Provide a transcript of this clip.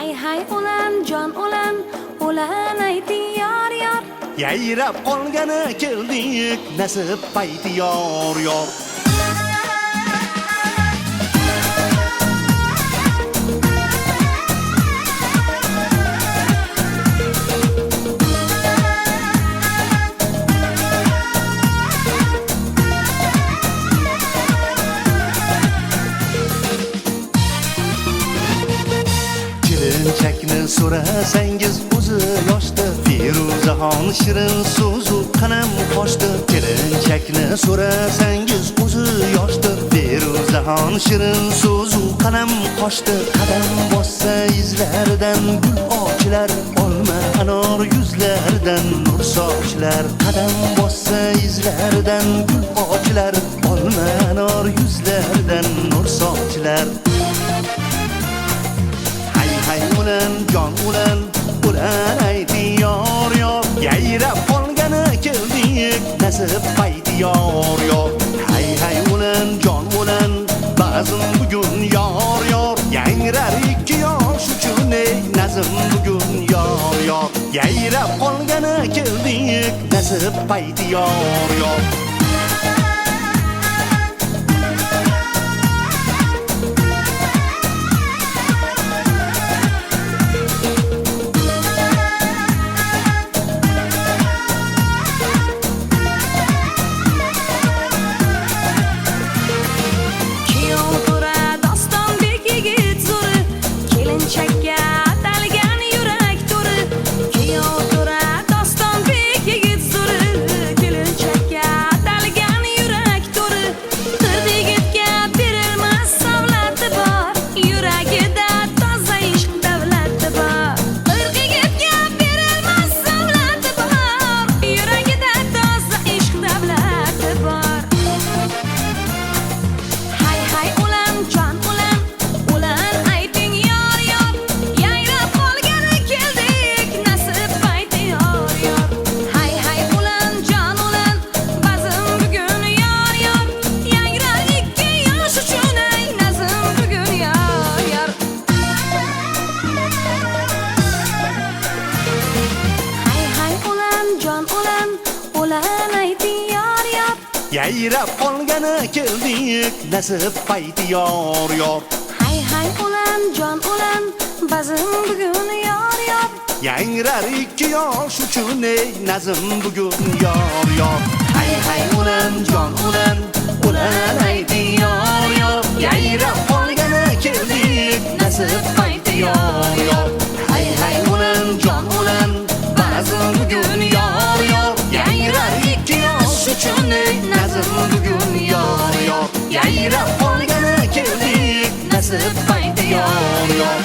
Hay hay ulan jon ulan ayting yor yor. Yayrab qolgani keldik nasib payti yor yor. Kelinchakni so'rasangiz o'zi yoshdi, Feruzaxon shirin so'zu qanam qo'shdi. Kelinchakni so'rasangiz o'zi yoshdi, Feruzaxon shirin so'zu qanam qo'shdi. Qadam bossa izlaridan gul ochilar, olma anor yuzlaridan nur sochlar. Qadam bossa izlaridan gul ochilar, olma anor yuzlaridan nur sochlar. Hay ulan jon ulan ayting yor yor. Yayrab qolgani keldik nasib payti yor yor. Hay ulan jon ulan bazm bugun yor yor. Yangrar ikki yosh uchun nazm bugun yor yor. Yayrab qolgani keldik nasib payti yor yor. Yayrab qolgani keldik nasib payti yor yor. Hay ulan jon ulan bazm bugun yor yor. Yangrar ikki yosh uchun nazm bugun yor yor. Hay ulan jon ulan ayting yor yor. Yayrab qolgani keldik nasib payti yor yor. Hay ulan jon ulan bazm bugun yor yor. Yangrar ikki yosh uchun nazm bugun yor yor. Yayrab qolgani keldik nasib payti yor yor.